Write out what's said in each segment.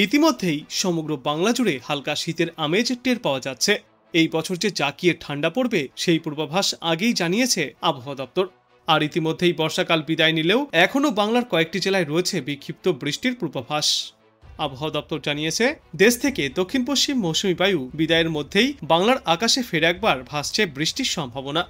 ইতিমধ্যেই সমগ্র বাংলা জুড়ে হালকা শীতের আমেজ টের পাওয়া যাচ্ছে। এই বছর যে জাঁকিয়ে ঠান্ডা পড়বে সেই পূর্বাভাস আগেই জানিয়েছে আবহাওয়া দপ্তর। আর ইতিমধ্যেই বর্ষাকাল বিদায় নিলেও এখনও বাংলার কয়েকটি জেলায় রয়েছে বিক্ষিপ্ত বৃষ্টির পূর্বাভাস। আবহাওয়া দপ্তর জানিয়েছে, দেশ থেকে দক্ষিণ পশ্চিম মৌসুমী বায়ু বিদায়ের মধ্যেই বাংলার আকাশে ফের একবার ভাসছে বৃষ্টির সম্ভাবনা।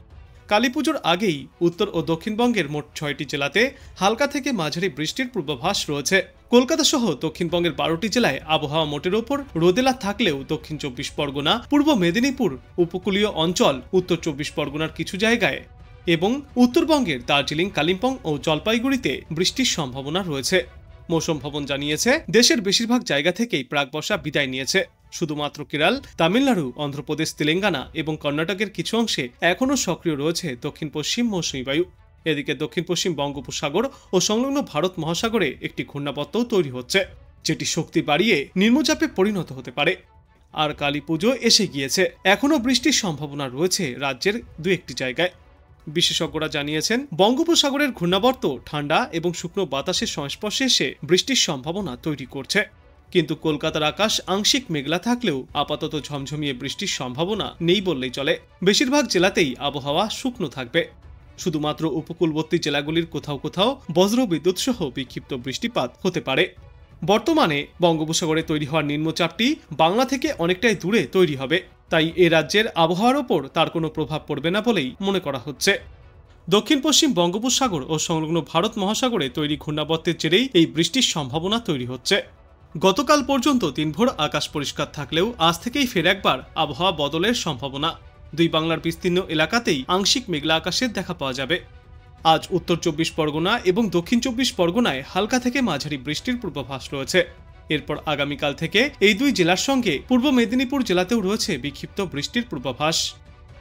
কালীপুজোর আগেই উত্তর ও দক্ষিণবঙ্গের মোট ৬টি জেলাতে হালকা থেকে মাঝারি বৃষ্টির পূর্বাভাস রয়েছে। কলকাতা সহ দক্ষিণবঙ্গের ১২টি জেলায় আবহাওয়া মোটের ওপর রোদেলা থাকলেও দক্ষিণ ২৪ পরগনা, পূর্ব মেদিনীপুর, উপকূলীয় অঞ্চল, উত্তর ২৪ পরগনার কিছু জায়গায় এবং উত্তরবঙ্গের দার্জিলিং, কালিম্পং ও জলপাইগুড়িতে বৃষ্টির সম্ভাবনা রয়েছে। মৌসুম ভবন জানিয়েছে, দেশের বেশিরভাগ জায়গা থেকেই প্রাক বর্ষা বিদায় নিয়েছে। শুধুমাত্র কেরল, তামিলনাড়ু, অন্ধ্রপ্রদেশ, তেলেঙ্গানা এবং কর্ণাটকের কিছু অংশে এখনও সক্রিয় রয়েছে দক্ষিণ পশ্চিম মৌসুমী বায়ু। এদিকে দক্ষিণ পশ্চিম বঙ্গোপসাগর ও সংলগ্ন ভারত মহাসাগরে একটি ঘূর্ণাবর্তও তৈরি হচ্ছে, যেটি শক্তি বাড়িয়ে নিম্নচাপে পরিণত হতে পারে। আর কালী পুজো এসে গিয়েছে, এখনও বৃষ্টির সম্ভাবনা রয়েছে রাজ্যের দু একটি জায়গায়। বিশেষজ্ঞরা জানিয়েছেন, বঙ্গোপসাগরের ঘূর্ণাবর্ত ঠান্ডা এবং শুকনো বাতাসের সংস্পর্শে এসে বৃষ্টির সম্ভাবনা তৈরি করছে। কিন্তু কলকাতার আকাশ আংশিক মেঘলা থাকলেও আপাতত ঝমঝমিয়ে বৃষ্টির সম্ভাবনা নেই বললেই চলে। বেশিরভাগ জেলাতেই আবহাওয়া শুকনো থাকবে। শুধুমাত্র উপকূলবর্তী জেলাগুলির কোথাও কোথাও বজ্রবিদ্যুৎ সহ বিক্ষিপ্ত বৃষ্টিপাত হতে পারে। বর্তমানে বঙ্গোপসাগরে তৈরি হওয়া নিম্নচাপটি বাংলা থেকে অনেকটাই দূরে তৈরি হবে, তাই এ রাজ্যের আবহাওয়ার ওপর তার কোনো প্রভাব পড়বে না বলেই মনে করা হচ্ছে। দক্ষিণ পশ্চিম বঙ্গোপসাগর ও সংলগ্ন ভারত মহাসাগরে তৈরি ঘূর্ণাবর্তের জেরেই এই বৃষ্টির সম্ভাবনা তৈরি হচ্ছে। গতকাল পর্যন্ত দিনভর আকাশ পরিষ্কার থাকলেও আজ থেকেই ফের একবার আবহাওয়া বদলের সম্ভাবনা। দুই বাংলার বিস্তীর্ণ এলাকাতেই আংশিক মেঘলা আকাশের দেখা পাওয়া যাবে। আজ উত্তর ২৪ পরগনা এবং দক্ষিণ ২৪ পরগনায় হালকা থেকে মাঝারি বৃষ্টির পূর্বাভাস রয়েছে। এরপর আগামীকাল থেকে এই দুই জেলার সঙ্গে পূর্ব মেদিনীপুর জেলাতেও রয়েছে বিক্ষিপ্ত বৃষ্টির পূর্বাভাস।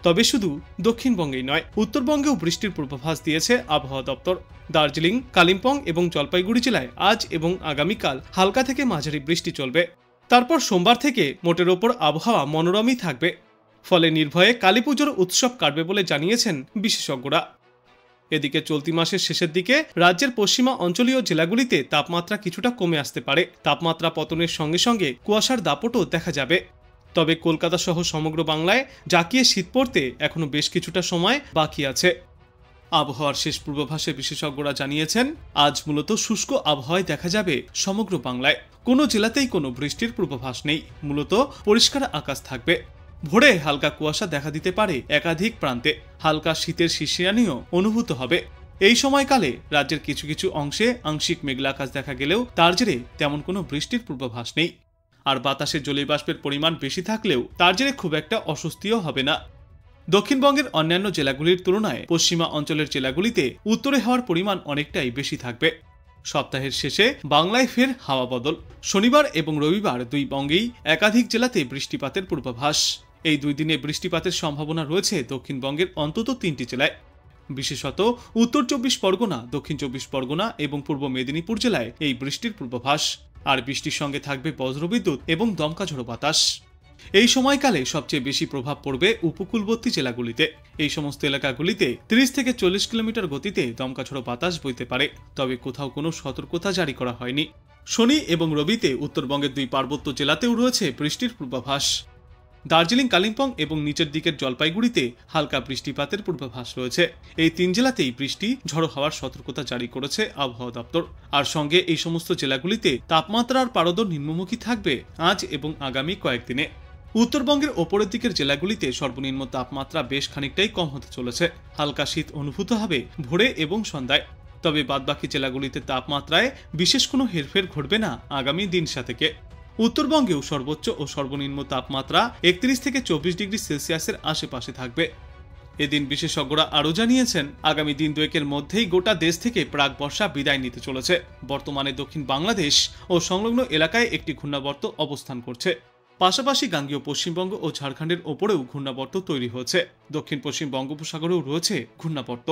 তবে শুধু দক্ষিণবঙ্গেই নয়, উত্তরবঙ্গেও বৃষ্টির পূর্বাভাস দিয়েছে আবহাওয়া দপ্তর। দার্জিলিং, কালিম্পং এবং জলপাইগুড়ি জেলায় আজ এবং আগামীকাল হালকা থেকে মাঝারি বৃষ্টি চলবে। তারপর সোমবার থেকে মোটের ওপর আবহাওয়া মনোরমই থাকবে। ফলে নির্ভয়ে কালীপুজোর উৎসব কাটবে বলে জানিয়েছেন বিশেষজ্ঞরা। এদিকে চলতি মাসের শেষের দিকে রাজ্যের পশ্চিমা অঞ্চলীয় জেলাগুলিতে তাপমাত্রা কিছুটা কমে আসতে পারে। তাপমাত্রা পতনের সঙ্গে সঙ্গে কুয়াশার দাপটও দেখা যাবে। তবে কলকাতা সহ সমগ্র বাংলায় জাঁকিয়ে শীত পড়তে এখনো বেশ কিছুটা সময় বাকি আছে। আবহাওয়ার শেষ পূর্বাভাসে বিশেষজ্ঞরা জানিয়েছেন, আজ মূলত শুষ্ক আবহাওয়ায় দেখা যাবে সমগ্র বাংলায়। কোনো জেলাতেই কোনো বৃষ্টির পূর্বাভাস নেই, মূলত পরিষ্কার আকাশ থাকবে। ভোরে হালকা কুয়াশা দেখা দিতে পারে একাধিক প্রান্তে, হালকা শীতের শিশিরানিও অনুভূত হবে। এই সময়কালে রাজ্যের কিছু কিছু অংশে আংশিক মেঘলা আকাশ দেখা গেলেও তার জেরে তেমন কোনো বৃষ্টির পূর্বাভাস নেই। আর বাতাসে জলীয়বাষ্পের পরিমাণ বেশি থাকলেও তার জেরে খুব একটা অস্বস্তিও হবে না। দক্ষিণবঙ্গের অন্যান্য জেলাগুলির তুলনায় পশ্চিমা অঞ্চলের জেলাগুলিতে উত্তরে হওয়ার পরিমাণ অনেকটাই বেশি থাকবে। সপ্তাহের শেষে বাংলায় ফের হাওয়া বদল। শনিবার এবং রবিবার দুই বঙ্গেই একাধিক জেলাতে বৃষ্টিপাতের পূর্বাভাস। এই দুই দিনে বৃষ্টিপাতের সম্ভাবনা রয়েছে দক্ষিণবঙ্গের অন্তত ৩টি জেলায়, বিশেষত উত্তর ২৪ পরগনা, দক্ষিণ ২৪ পরগনা এবং পূর্ব মেদিনীপুর জেলায় এই বৃষ্টির পূর্বাভাস। আর বৃষ্টির সঙ্গে থাকবে বজ্রবিদ্যুৎ এবং দমকা ঝোড়ো বাতাস। এই সময়কালে সবচেয়ে বেশি প্রভাব পড়বে উপকূলবর্তী জেলাগুলিতে। এই সমস্ত এলাকাগুলিতে ৩০ থেকে ৪০ কিলোমিটার গতিতে দমকা ঝোড়ো বাতাস বইতে পারে, তবে কোথাও কোনো সতর্কতা জারি করা হয়নি। শনি এবং রবিতে উত্তরবঙ্গের দুই পার্বত্য জেলাতেও রয়েছে বৃষ্টির পূর্বাভাস। দার্জিলিং, কালিম্পং এবং নিচের দিকের জলপাইগুড়িতে হালকা বৃষ্টিপাতের পূর্বাভাস রয়েছে। এই ৩ জেলাতেই বৃষ্টি, ঝড়ো হওয়ার সতর্কতা জারি করেছে আবহাওয়া দপ্তর। আর সঙ্গে এই সমস্ত জেলাগুলিতে তাপমাত্রার পারদ নিম্নমুখী থাকবে আজ এবং আগামী কয়েকদিনে। উত্তরবঙ্গের ওপরের দিকের জেলাগুলিতে সর্বনিম্ন তাপমাত্রা বেশ খানিকটাই কম হতে চলেছে। হালকা শীত অনুভূত হবে ভোরে এবং সন্ধ্যায়। তবে বাদবাকি জেলাগুলিতে তাপমাত্রায় বিশেষ কোনো হেরফের ঘটবে না আগামী দিন সাতেকে। উত্তরবঙ্গেও সর্বোচ্চ ও সর্বনিম্ন তাপমাত্রা ৩১ থেকে ২৪ ডিগ্রি সেলসিয়াসের আশেপাশে থাকবে। এদিন বিশেষজ্ঞরা আরও জানিয়েছেন, আগামী দিন দুয়েকের মধ্যেই গোটা দেশ থেকে প্রাক বর্ষা বিদায় নিতে চলেছে। বর্তমানে দক্ষিণ বাংলাদেশ ও সংলগ্ন এলাকায় একটি ঘূর্ণাবর্ত অবস্থান করছে। পাশাপাশি গাঙ্গেয় পশ্চিমবঙ্গ ও ঝাড়খণ্ডের ওপরেও ঘূর্ণাবর্ত তৈরি হয়েছে। দক্ষিণ পশ্চিম বঙ্গোপসাগরেও রয়েছে ঘূর্ণাবর্ত।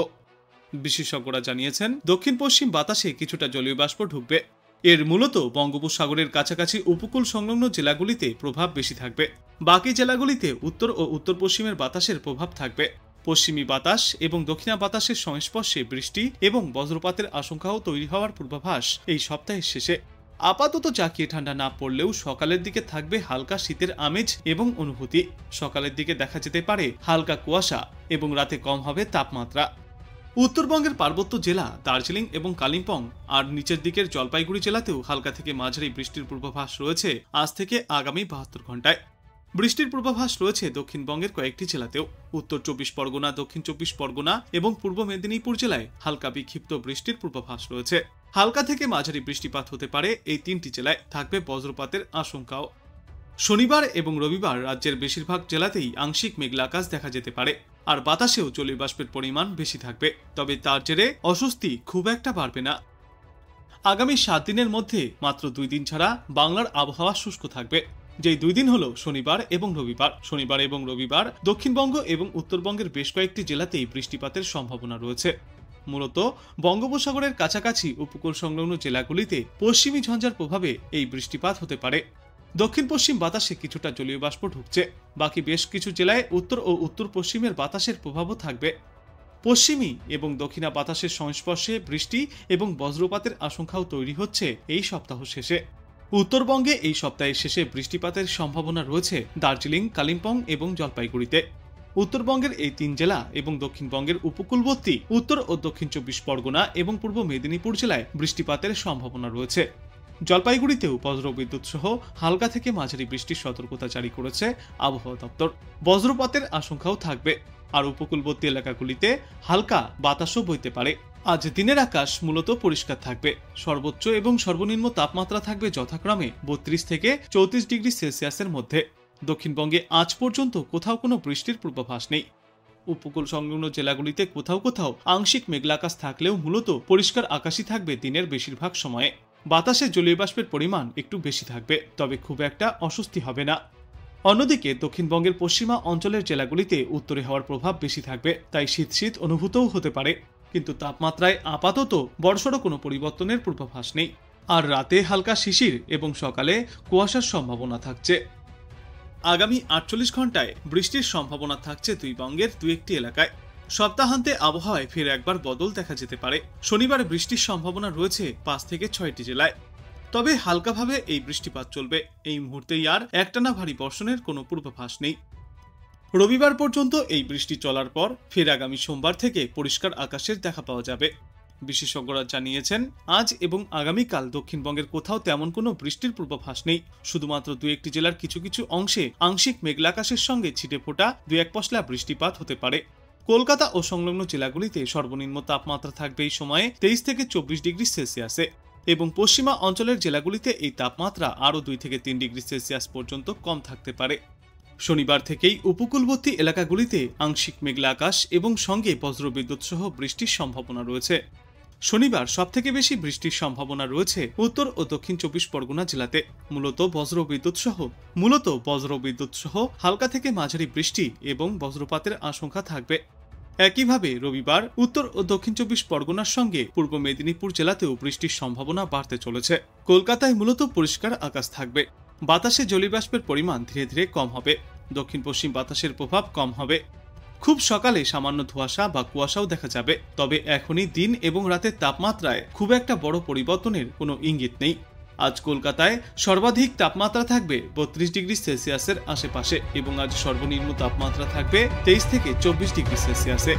বিশেষজ্ঞরা জানিয়েছেন, দক্ষিণ পশ্চিম বাতাসে কিছুটা জলীয় বাষ্প ঢুকবে। এর মূলত বঙ্গোপসাগরের কাছাকাছি উপকূল সংলগ্ন জেলাগুলিতে প্রভাব বেশি থাকবে। বাকি জেলাগুলিতে উত্তর ও উত্তর পশ্চিমের বাতাসের প্রভাব থাকবে। পশ্চিমী বাতাস এবং দক্ষিণা বাতাসের সংস্পর্শে বৃষ্টি এবং বজ্রপাতের আশঙ্কাও তৈরি হওয়ার পূর্বাভাস এই সপ্তাহের শেষে। আপাতত জাঁকিয়ে ঠান্ডা না পড়লেও সকালের দিকে থাকবে হালকা শীতের আমেজ এবং অনুভূতি। সকালের দিকে দেখা যেতে পারে হালকা কুয়াশা এবং রাতে কম হবে তাপমাত্রা। উত্তরবঙ্গের পার্বত্য জেলা দার্জিলিং এবং কালিম্পং আর নিচের দিকের জলপাইগুড়ি জেলাতেও হালকা থেকে মাঝারি বৃষ্টির পূর্বাভাস রয়েছে আজ থেকে আগামী 72 ঘন্টায়। বৃষ্টির পূর্বাভাস রয়েছে দক্ষিণবঙ্গের কয়েকটি জেলাতেও। উত্তর 24 পরগনা, দক্ষিণ 24 পরগনা এবং পূর্ব মেদিনীপুর জেলায় হালকা বিক্ষিপ্ত বৃষ্টির পূর্বাভাস রয়েছে। হালকা থেকে মাঝারি বৃষ্টিপাত হতে পারে এই তিনটি জেলায়, থাকবে বজ্রপাতের আশঙ্কাও। শনিবার এবং রবিবার রাজ্যের বেশিরভাগ জেলাতেই আংশিক মেঘলা আকাশ দেখা যেতে পারে, আর বাতাসেও জলীয় বাষ্পের পরিমাণ বেশি থাকবে, তবে তার জেরে অস্বস্তি খুব একটা বাড়বে না। আগামী 7 দিনের মধ্যে মাত্র 2 দিন ছাড়া বাংলার আবহাওয়া শুষ্ক থাকবে, যেই 2 দিন হলো শনিবার এবং রবিবার। শনিবার এবং রবিবার দক্ষিণবঙ্গ এবং উত্তরবঙ্গের বেশ কয়েকটি জেলাতেই বৃষ্টিপাতের সম্ভাবনা রয়েছে। মূলত বঙ্গোপসাগরের কাছাকাছি উপকূল সংলগ্ন জেলাগুলিতে পশ্চিমী ঝঞ্ঝার প্রভাবে এই বৃষ্টিপাত হতে পারে। দক্ষিণ পশ্চিম বাতাসে কিছুটা জলীয় বাষ্প ঢুকছে, বাকি বেশ কিছু জেলায় উত্তর ও উত্তর পশ্চিমের বাতাসের প্রভাবও থাকবে। পশ্চিমী এবং দক্ষিণা বাতাসের সংস্পর্শে বৃষ্টি এবং বজ্রপাতের আশঙ্কাও তৈরি হচ্ছে এই সপ্তাহ শেষে। উত্তরবঙ্গে এই সপ্তাহের শেষে বৃষ্টিপাতের সম্ভাবনা রয়েছে দার্জিলিং, কালিম্পং এবং জলপাইগুড়িতে। উত্তরবঙ্গের এই 3 জেলা এবং দক্ষিণবঙ্গের উপকূলবর্তী উত্তর ও দক্ষিণ 24 পরগনা এবং পূর্ব মেদিনীপুর জেলায় বৃষ্টিপাতের সম্ভাবনা রয়েছে। জলপাইগুড়িতেও বজ্রবিদ্যুৎ সহ হালকা থেকে মাঝারি বৃষ্টির সতর্কতা জারি করেছে আবহাওয়া দপ্তর। বজ্রপাতের আশঙ্কাও থাকবে, আর উপকূলবর্তী এলাকাগুলিতে হালকা বাতাসও বইতে পারে। আজ দিনের আকাশ মূলত পরিষ্কার থাকবে। সর্বোচ্চ এবং সর্বনিম্ন তাপমাত্রা থাকবে যথাক্রমে 32 থেকে 34 ডিগ্রি সেলসিয়াসের মধ্যে। দক্ষিণবঙ্গে আজ পর্যন্ত কোথাও কোনো বৃষ্টির পূর্বাভাস নেই। উপকূল সংলগ্ন জেলাগুলিতে কোথাও কোথাও আংশিক মেঘলা আকাশ থাকলেও মূলত পরিষ্কার আকাশই থাকবে দিনের বেশিরভাগ সময়ে। বাতাসে জলীয় বাষ্পের পরিমাণ একটু বেশি থাকবে, তবে খুব একটা অস্বস্তি হবে না। অন্যদিকে দক্ষিণবঙ্গের পশ্চিমা অঞ্চলের জেলাগুলিতে উত্তরে হওয়ার প্রভাব বেশি থাকবে, তাই শীত শীত অনুভূতও হতে পারে, কিন্তু তাপমাত্রায় আপাতত বড়সড় কোনো পরিবর্তনের পূর্বাভাস নেই। আর রাতে হালকা শিশির এবং সকালে কুয়াশার সম্ভাবনা থাকছে। আগামী 48 ঘন্টায় বৃষ্টির সম্ভাবনা থাকছে দুই বঙ্গের 2-1টি এলাকায়। সপ্তাহান্তে আবহাওয়ায় ফের একবার বদল দেখা যেতে পারে। শনিবার বৃষ্টির সম্ভাবনা রয়েছে 5 থেকে 6টি জেলায়, তবে হালকাভাবে এই বৃষ্টিপাত চলবে। এই মুহূর্তেই আর একটানা ভারী বর্ষণের কোনো পূর্বাভাস নেই। রবিবার পর্যন্ত এই বৃষ্টি চলার পর ফের আগামী সোমবার থেকে পরিষ্কার আকাশের দেখা পাওয়া যাবে। বিশেষজ্ঞরা জানিয়েছেন, আজ এবং আগামীকাল দক্ষিণবঙ্গের কোথাও তেমন কোনো বৃষ্টির পূর্বাভাস নেই। শুধুমাত্র 2-1টি জেলার কিছু কিছু অংশে আংশিক মেঘলা আকাশের সঙ্গে ছিটেফোঁটা 2-1 পশলা বৃষ্টিপাত হতে পারে। কলকাতা ও সংলগ্ন জেলাগুলিতে সর্বনিম্ন তাপমাত্রা থাকবে এই সময়ে 23 থেকে 24 ডিগ্রি সেলসিয়াসে, এবং পশ্চিমা অঞ্চলের জেলাগুলিতে এই তাপমাত্রা আরও 2 থেকে 3 ডিগ্রি সেলসিয়াস পর্যন্ত কম থাকতে পারে। শনিবার থেকেই উপকূলবর্তী এলাকাগুলিতে আংশিক মেঘলা আকাশ এবং সঙ্গে বজ্রবিদ্যুৎ সহ বৃষ্টির সম্ভাবনা রয়েছে। শনিবার সবথেকে বেশি বৃষ্টির সম্ভাবনা রয়েছে উত্তর ও দক্ষিণ 24 পরগনা জেলাতে। মূলত বজ্রবিদ্যুৎ সহ হালকা থেকে মাঝারি বৃষ্টি এবং বজ্রপাতের আশঙ্কা থাকবে। একইভাবে রবিবার উত্তর ও দক্ষিণ 24 পরগনার সঙ্গে পূর্ব মেদিনীপুর জেলাতেও বৃষ্টির সম্ভাবনা বাড়তে চলেছে। কলকাতায় মূলত পরিষ্কার আকাশ থাকবে। বাতাসে জলীয়বাষ্পের পরিমাণ ধীরে ধীরে কম হবে। দক্ষিণ পশ্চিম বাতাসের প্রভাব কম হবে। খুব সকালে সামান্য ধোঁয়াশা বা কুয়াশাও দেখা যাবে, তবে এখনই দিন এবং রাতের তাপমাত্রায় খুব একটা বড় পরিবর্তনের কোনো ইঙ্গিত নেই। আজ কলকাতায় সর্বাধিক তাপমাত্রা থাকবে 32 ডিগ্রি সেলসিয়াসের আশেপাশে, এবং আজ সর্বনিম্ন তাপমাত্রা থাকবে 23 থেকে 24 ডিগ্রি সেলসিয়াসে।